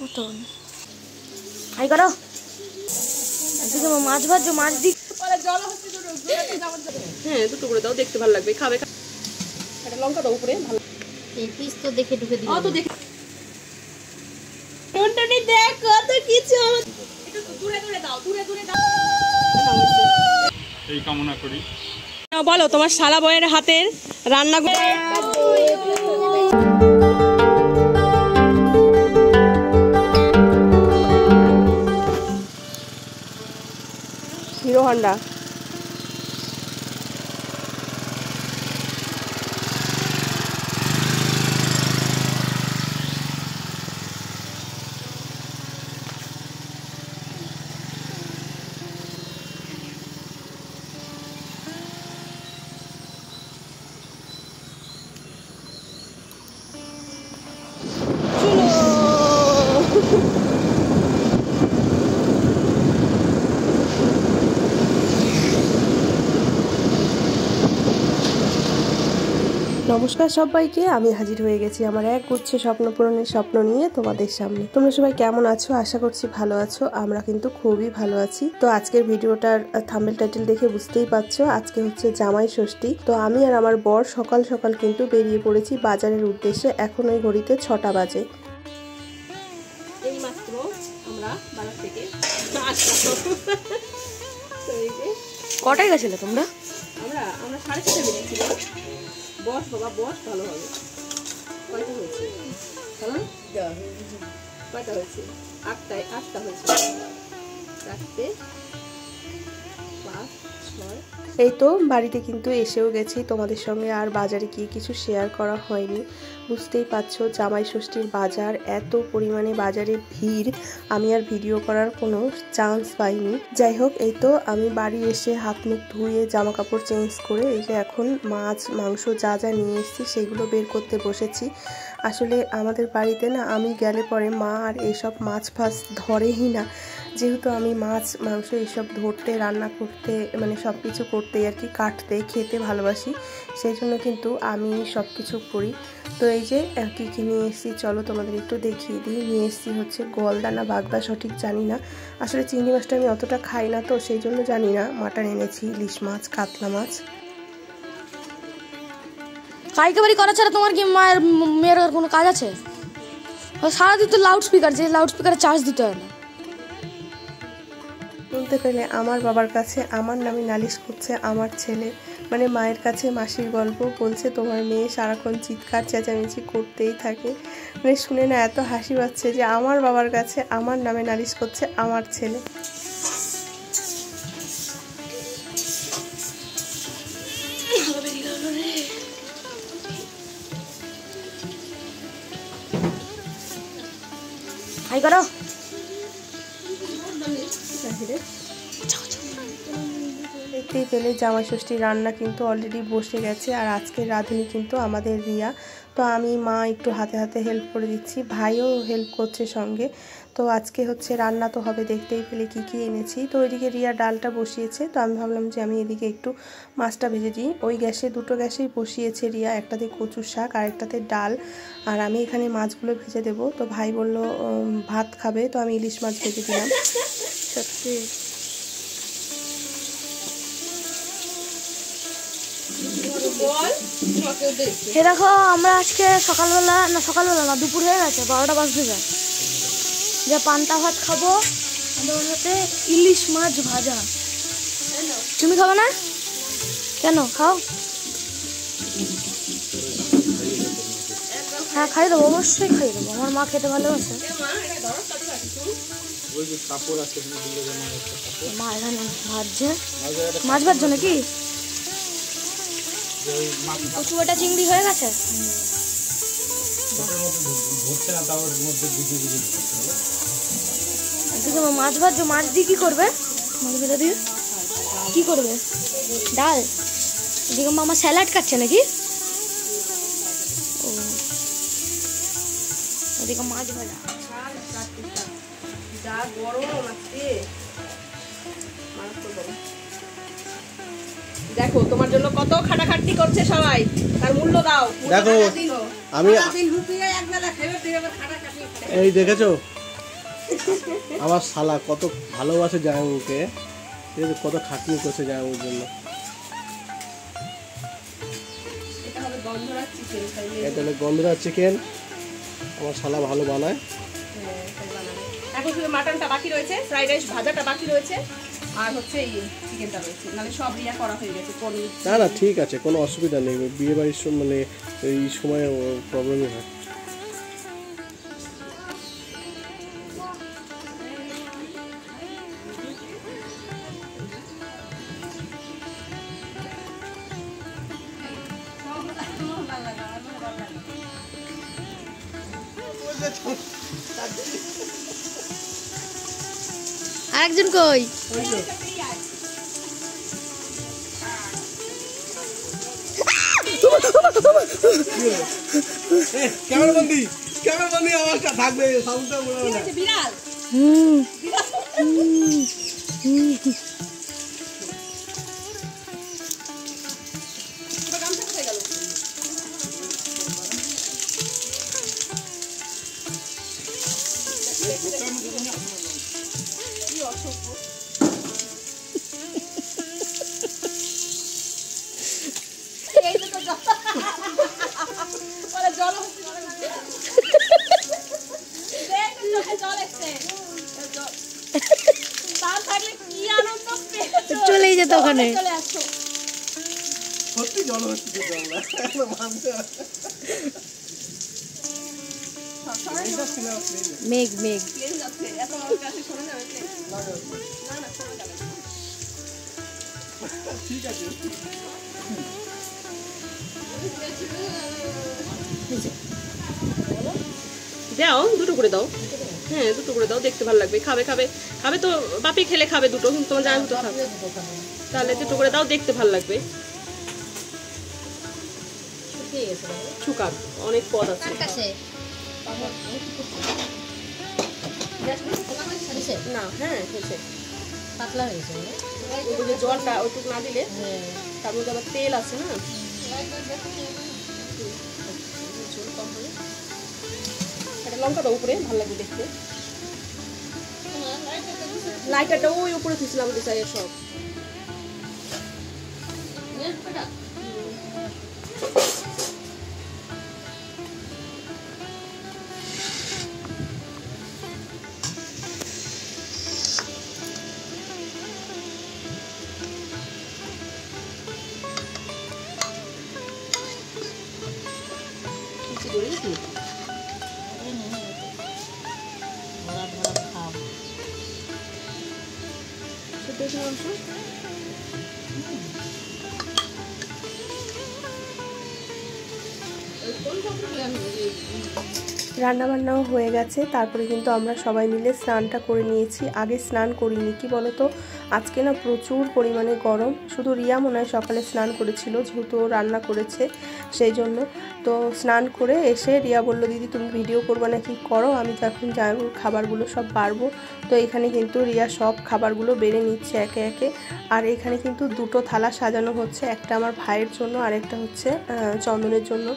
মতন হাই করো এদিকে মাছ ভাজো মাছ দিক হ্যাঁ দুটো করে দাও দেখতে ভালো লাগবে খাবে একটা লঙ্কা দাও উপরে ভালো এই পিস তো দেখে ঢুকে দিই তো দেখে টুনটুনি দেখ কত কিছু একটু দূরে দূরে দাও এই কামনা করি। বলো তোমার শালা বউয়ের হাতের রান্নাগুলো হিরো হন্ডা নমস্কার সবাইকে, আমি হাজির হয়ে গেছি আমার এক গুচ্ছ স্বপ্ন পূরণের স্বপ্ন নিয়ে তোমাদের সামনে। তোমরা সবাই কেমন আছো? আশা করছি ভালো আছো। আমরা কিন্তু খুবই ভালো আছি। তো আজকের ভিডিওটার থাম্বনেল টাইটেল দেখে বুঝতেই পারছো আজকে হচ্ছে জামাই ষষ্ঠী। তো আমি আর আমার বর সকাল সকাল কিন্তু বেরিয়ে পড়েছি বাজারের উদ্দেশ্যে। এখন ওই ঘড়িতে 6টা বাজে। এই মাত্র আমরা বাজার থেকে কটায় গেছিলে তোমরা? আমরা 6:30 বেরিয়েছিলাম। বস বাবা বস ভালো হবে। কয়টা হয়েছে? কয়টা হয়েছে? 8টা হয়েছে। রাখতে 5 6। এই তো বাড়িতে কিন্তু এসেও গেছি। তোমাদের সঙ্গে আর বাজারে গিয়ে কিছু শেয়ার করা হয়নি। বুঝতেই পারছো জামাই ষষ্ঠীর বাজার, এত পরিমাণে বাজারে ভিড়, আমি আর ভিডিও করার কোনো চান্স পাইনি। যাই হোক, এই তো আমি বাড়ি এসে হাত মুখ ধুয়ে জামা কাপড় চেঞ্জ করে এই যে এখন মাছ মাংস যা যা নিয়ে এসেছি সেগুলো বের করতে বসেছি। আসলে আমাদের বাড়িতে না আমি গেলে পরে মা আর এইসব মাছ ফাছ ধরেই না। যেহেতু আমি মাছ মাংস এইসব ধরতে রান্না করতে মানে সব কিছু করতে আর কি কাটতে খেতে ভালোবাসি, সেই জন্য কিন্তু আমি সব কিছু করি। তো এই যে কী কী নিয়ে এসেছি চলো তোমাদের একটু দেখিয়ে দিই। নিয়ে এসেছি হচ্ছে গলদা না বাগদা সঠিক জানি না, আসলে চিংড়ি মাছটা আমি অতটা খাই না তো সেই জন্য জানি না। মাটন এনেছি, ইলিশ মাছ, কাতলা মাছ। পাইকারি করা ছাড়া তোমার কি মেয়ের আর কোনো কাজ আছে? সারাদিন তো লাউড স্পিকার, যে লাউড স্পিকারে চার্জ দিতে হয় না। শুনতে পেলে আমার বাবার কাছে আমার নামে নালিশ করছে আমার ছেলে, মানে মায়ের কাছে মাসির গল্প বলছে তোমার মেয়ে সারাক্ষণ চিৎকার চেঁচামেচি করতেই থাকে। মানে শুনে না এত হাসি পাচ্ছে যে আমার বাবার কাছে আমার নামে নালিশ করছে আমার ছেলে। হাই করো দেখতেই পেলে জামাই ষষ্ঠী রান্না কিন্তু অলরেডি বসে গেছে। আর আজকের রাঁধুনি কিন্তু আমাদের রিয়া। তো আমি মা একটু হাতে হাতে হেল্প করে দিচ্ছি, ভাইও হেল্প করছে সঙ্গে। তো আজকে হচ্ছে রান্না তো হবে, দেখতেই পেলে কী কী এনেছি। তো ওইদিকে রিয়া ডালটা বসিয়েছে, তো আমি ভাবলাম যে আমি এদিকে একটু মাছটা ভেজে দিই। ওই গ্যাসে দুটো গ্যাসেই বসিয়েছে রিয়া, একটাতে কচুর শাক আর একটাতে ডাল, আর আমি এখানে মাছগুলো ভেজে দেবো। তো ভাই বলল ভাত খাবে, তো আমি ইলিশ মাছ ভেজে দিলাম। সত্যি এ দেখো আমরা আজকে সকালবেলা না দুপুর হয়ে গেছে, 12টা বাজতে যায়, যে পান্তা ভাত খাবো আমাদের সাথে ইলিশ মাছ ভাজা। তুমি খাবে না কেন? খাও। হ্যাঁ খাই দেবো, অবশ্যই খাই দেবো, আমার মা খেতে ভালোবাসে। মা এখানে ভাজছে, মাছ ভাজছো নাকি? কচুয়াটা চিংড়ি হয়ে গেছে। মাছ ভাজছো, মাছ দিয়ে কি করবে? মাছ ভেজা দিয়ে কি করবে? ডাল। এদিকে মামা স্যালাড কাটছে নাকি? ও ওদিকে মাছ ভাজা। যা গরম আজকে, দেখো তোমার জন্য কত খাটাখাটনি করছে সবাই, তার মূল্য দাও। দেখো আমি এই দেখেছো আমার শালা কত ভালোবাসে জামাইবাবুকে, কত খাটনি করছে জামাইবাবুর জন্য। এটা হলো গন্ধরাজ চিকেন, আমার শালা ভালো বানায়। এখন শুধু মাটনটা বাকি রয়েছে, ফ্রাইড রাইস ভাজাটা বাকি রয়েছে, আর হচ্ছে এই চিকেনটা রয়েছে, নাহলে সব রিয়া করা হয়ে গেছে। পনির না না ঠিক আছে, কোনো অসুবিধা নেই, বিয়ে বাড়ির মানে এই সময় প্রবলেমই হয়। আরেকজন কই? ক্যামেরাবন্দি আওয়াজটা থাকবে, সাউন্ডটা বলবো না। বিড়াল চলেই যেত ওখানে। সত্যি জল হচ্ছে, মেঘ মেঘ ঠিক আছে। দাও, দুটো করে দাও। হ্যাঁ দুটো করে দাও, দেখতে ভালো লাগবে। খাবে খাবে খাবে তো, বাপি খেলে খাবে দুটো, তোমার জামাই দুটো খাবে, তাহলে দুটো করে দাও, দেখতে ভালো লাগবে। শুকাক অনেক পদ আছে। না হ্যাঁ হয়েছে, পাতলা হয়েছে, ওই জলটা ওইটুকু না দিলে, তার মধ্যে আবার তেল আছে না, একটা লঙ্কা দাও উপরে, ভালো লাগবে দেখতে। লাইটারটা ওই উপরে থুছিলাম সব। রান্নাবান্নাও হয়ে গেছে, তারপরে কিন্তু আমরা সবাই মিলে স্নানটা করে নিয়েছি। আগে স্নান করিনি, কি বলতো আজকে না প্রচুর পরিমাণে গরম, শুধু রিয়া মনে হয় সকালে স্নান করেছিল, যেহেতু রান্না করেছে সেই জন্য। তো স্নান করে এসে রিয়া বললো, দিদি তুমি ভিডিও করবে না, কি করো, আমি তো এখন জামাইবাবুর খাবারগুলো সব বাড়বো। তো এখানে কিন্তু রিয়া সব খাবারগুলো বেড়ে নিচ্ছে একে একে। আর এখানে কিন্তু দুটো থালা সাজানো হচ্ছে, একটা আমার ভাইয়ের জন্য আর একটা হচ্ছে চন্দনের জন্য।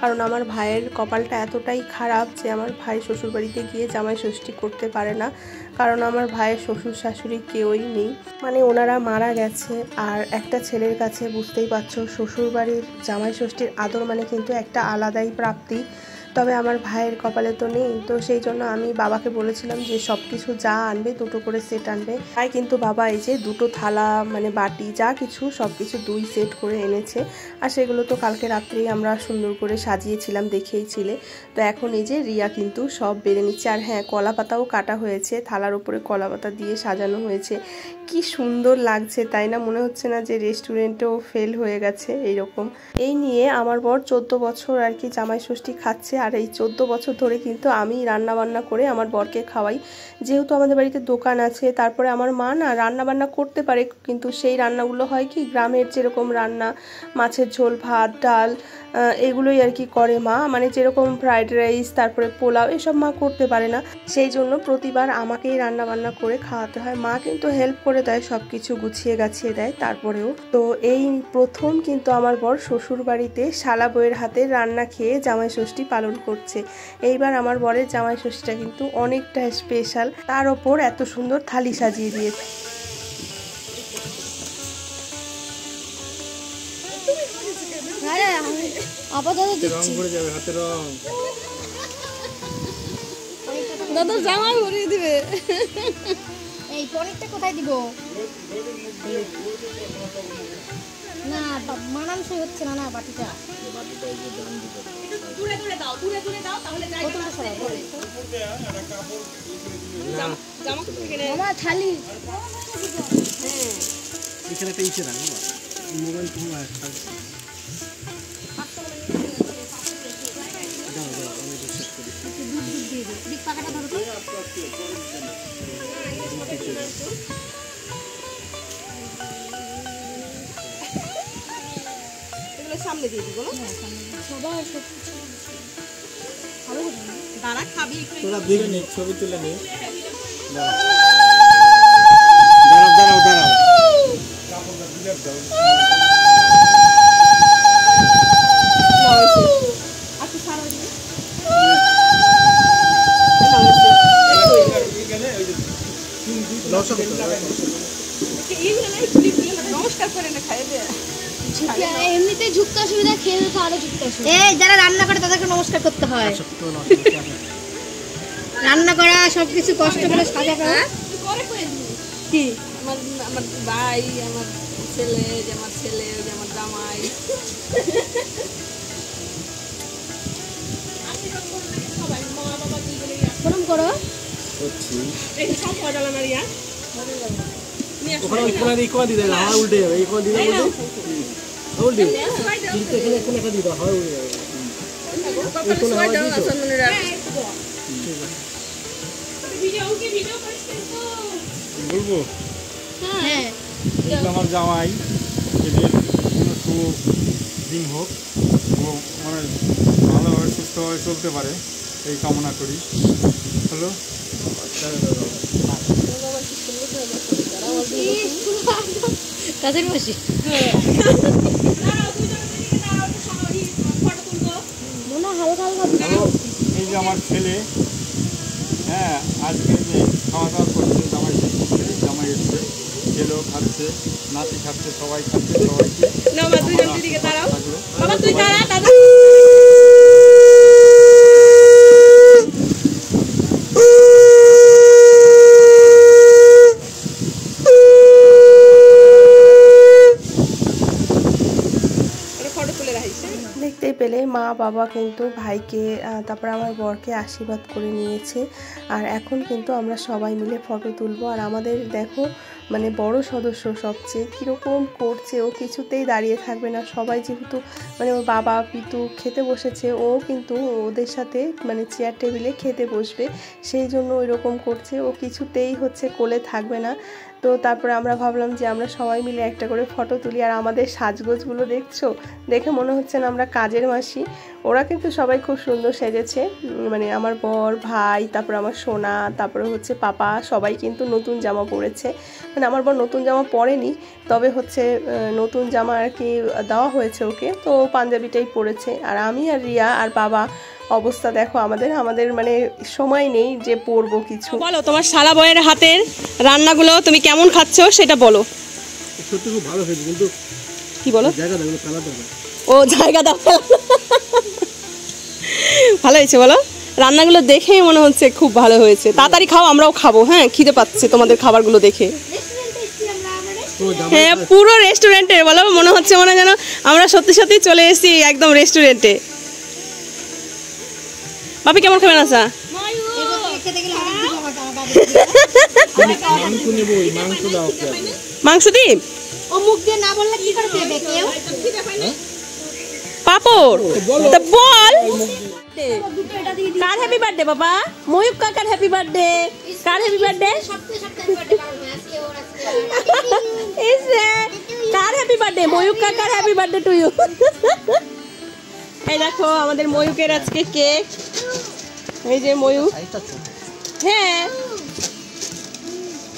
কারণ আমার ভাইয়ের কপালটা এতটাই খারাপ যে আমার ভাই শ্বশুরবাড়িতে গিয়ে জামাই ষষ্ঠী করতে পারে না, কারণ আমার ভাইয়ের শ্বশুর শাশুড়ি কেউই নেই, মানে ওনারা মারা গেছে। আর একটা ছেলের কাছে বুঝতেই পারছো শ্বশুরবাড়ির জামাই ষষ্ঠীর আদর মানে কিন্তু একটা আলাদাই প্রাপ্তি। তবে আমার ভাইয়ের কপালে তো নেই, তো সেই জন্য আমি বাবাকে বলেছিলাম যে সব কিছু যা আনবে দুটো করে সেট আনবে। তাই কিন্তু বাবা এই যে দুটো থালা মানে বাটি যা কিছু সব কিছু 2 সেট করে এনেছে। আর সেগুলো তো কালকে রাত্রেই আমরা সুন্দর করে সাজিয়েছিলাম, দেখেইছিলে। তো এখন এই যে রিয়া কিন্তু সব বেড়ে নিচ্ছে। আর হ্যাঁ, কলা পাতাও কাটা হয়েছে, থালার উপরে কলা পাতা দিয়ে সাজানো হয়েছে। কি সুন্দর লাগছে তাই না? মনে হচ্ছে না যে রেস্টুরেন্টেও ফেল হয়ে গেছে এইরকম। এই নিয়ে আমার বর 14 বছর আর কি জামাই ষষ্ঠী খাচ্ছে। আর এই 14 বছর ধরে কিন্তু আমি রান্না বান্না করে আমার বরকে খাওয়াই, যেহেতু আমাদের বাড়িতে দোকান আছে। তারপরে আমার মা না রান্না বান্না করতে পারে, কিন্তু সেই রান্নাগুলো হয় কি গ্রামের যেরকম রান্না, মাছের ঝোল, ভাত, ডাল, এগুলোই আর কি করে মা, মানে যেরকম ফ্রাইড রাইস তারপরে পোলাও এসব মা করতে পারে না, সেই জন্য প্রতিবার আমাকেই রান্না বান্না করে খাওয়াতে হয়। মা কিন্তু হেল্প করে দেয়, সব কিছু গুছিয়ে গাছিয়ে দেয় তারপরেও। তো এই প্রথম কিন্তু আমার বর শ্বশুর বাড়িতে শালা বউয়ের হাতে রান্না খেয়ে জামাই ষষ্ঠী পালন করছে। এইবার আমার বরের জামাই ষষ্ঠীটা কিন্তু অনেকটা স্পেশাল, তার ওপর এত সুন্দর থালি সাজিয়ে দিয়েছে। দাদা জামা ভরিয়ে দিবে। এই পনিরটা কোথায় দিব? না মানানসই হচ্ছে না, না বাটিটা দূরে দূরে দাও, দূরে দূরে দাও, তাহলে জায়গাটা সরাও। জামা থেকে নে মামা থালি। হ্যাঁ এখানে একটা ইচ্ছে রাখো, মোবাইল ফোন আছে। দাও দাও আমি তো সেট করি। দুধ দিয়ে দে, দিক পাকাটা ধরো তো। সামনে দিয়ে দিব না, সবাই সব কিছু ভালো হবে। দাঁড়া খাবি তোরা দেখে নে, ছবি তুলে নে। দাঁড়াও দাঁড়াও দাঁড়াও, কাপড়টা দিলে দাও। আচ্ছা সারা দিন নমস্কার করে না খাই দে। এমনিতেই ঝুঁকতে অসুবিধা, খেয়ে তো আরো ঝুঁকতে অসুবিধা। এই যারা রান্না করে তাদেরকে নমস্কার করতে হয়। রান্না করা সবকিছু কষ্ট করে সাজানো কি আমার আমার ভাই, আমার ছেলে, আমার ছেলে, আমার জামাই। গরম করো এই সব পড়ালা মারিয়া ওখানে কোনা দিয়ে কোনা দিয়ে না, উল্টে যাবে। এই কোনা দিয়ে উল্টে কিন্তু এখানে কোনা দিয়ে দাও, হয় উল্টে যাবে। এই কোনা হয় দাও আসলে রাখ। ভিডিও কি ভিডিও করিস তো বলবো? হ্যাঁ আমার জামাই এদের কোনো শুভ দিন হোক, ও মানে ভালোভাবে সুস্থভাবে চলতে পারে এই কামনা করি। হ্যালো কাজের মাসি এই যে আমার ছেলে, হ্যাঁ আজকে যে খাওয়া দাওয়া করছে, জামাই জামাই এসছে, ছেলেও খাচ্ছে, নাতি খাচ্ছে, সবাই খাচ্ছে, সবাইকে দেখতেই পেলে মা বাবা কিন্তু ভাইকে তারপর আমার বরকে আশীর্বাদ করে নিয়েছে। আর এখন কিন্তু আমরা সবাই মিলে ফটো তুলবো। আর আমাদের দেখো মানে বড় সদস্য সবচেয়ে কীরকম করছে, ও কিছুতেই দাঁড়িয়ে থাকবে না। সবাই যেহেতু মানে ওর বাবা পিতু খেতে বসেছে, ও কিন্তু ওদের সাথে মানে চেয়ার টেবিলে খেতে বসবে, সেই জন্য ওই রকম করছে। ও কিছুতেই হচ্ছে কোলে থাকবে না। তো তারপরে আমরা ভাবলাম যে আমরা সবাই মিলে একটা করে ফটো তুলি। আর আমাদের সাজগোজগুলো দেখছো, দেখে মনে হচ্ছে না আমরা কাজের মাসি। ওরা কিন্তু সবাই খুব সুন্দর সেজেছে, মানে আমার বর, ভাই, তারপর আমার সোনা, তারপরে হচ্ছে পাপা, সবাই কিন্তু নতুন জামা পরেছে। মানে আমার বর নতুন জামা পরেনি, তবে হচ্ছে নতুন জামা আর কি দেওয়া হয়েছে ওকে, তো পাঞ্জাবিটাই পরেছে। আর আমি আর রিয়া আর বাবা অবস্থা দেখো আমাদের মানে সময় নেই যে পরবো কিছু। বলো তোমার শালা বউয়ের হাতের রান্নাগুলো তুমি কেমন খাচ্ছো সেটা বলো। সত্যি খুব ভালো হয়েছে, কিন্তু কি বলো? জায়গা দাও ফেলা দাও। ও জায়গা দাও, ভালো হয়েছে বলো। রান্নাগুলো দেখেই মনে হচ্ছে খুব ভালো হয়েছে। তাড়াতাড়ি খাও, আমরাও খাবো। হ্যাঁ খিদে পাচ্ছে তোমাদের খাবারগুলো দেখে। হ্যাঁ পুরো রেস্টুরেন্টের বলো, মনে হচ্ছে মনে যেন আমরা সত্যি সত্যি চলে এসেছি একদম রেস্টুরেন্টে। বাপি কেমন খাবেন আশা? মাংস দিই পাপড় তা বল। কার হ্যাপি বার্থডে বাবা? ময়ূক কাকার হ্যাপি বার্থডে। কার হ্যাপি বার্থডে? কার হ্যাপি বার্থডে? ময়ূক কাকার হ্যাপি বার্থডে টু ইউ। এই দেখো আমাদের ময়ূকের আজকে কেক। এই যে ময়ূক, হ্যাঁ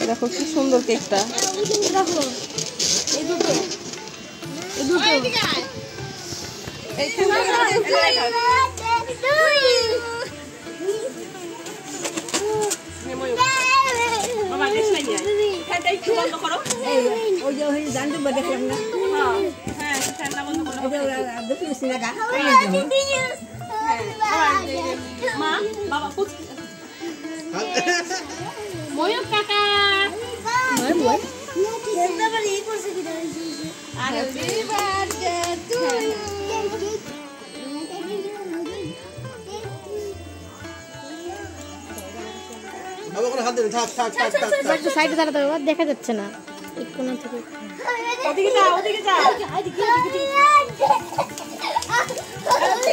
দেখো কি সুন্দর কেকটা। দেখো এই দুটো ময়ূক কাকা একটু সাইডে দাঁড়াতে হবে, দেখা যাচ্ছে না এই কোণা থেকে। ওদিকে যা, ওদিকে যা।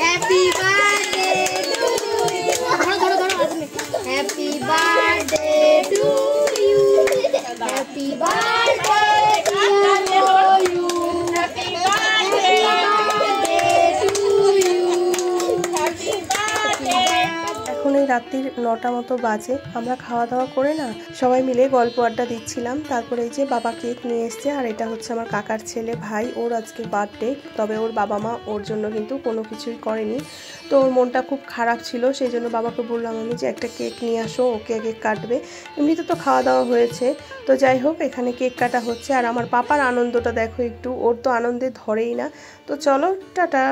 Happy birthday to you, happy birthday to you, happy birthday to you, happy birthday to you. এখন এই রাত্রির 9টা মতো বাজে, আমরা খাওয়া দাওয়া করে না সবাই মিলে গল্প আড্ডা দিচ্ছিলাম। তারপরে এই যে বাবা কেক নিয়ে এসছে, আর এটা হচ্ছে আমার কাকার ছেলে ভাই, ওর আজকে বার্থডে। তবে ওর বাবা মা ওর জন্য কিন্তু কোনো কিছুই করেনি, তো ওর মনটা খুব খারাপ ছিল, সেই জন্য বাবাকে বললাম আমি যে একটা কেক নিয়ে আসো, ও কেক কাটবে। এমনিতে তো খাওয়া দাওয়া হয়েছে, তো যাই হোক এখানে কেক কাটা হচ্ছে। আর আমার পাপার আনন্দটা দেখো একটু, ওর তো আনন্দে ধরেই না। তো চলো টাটা।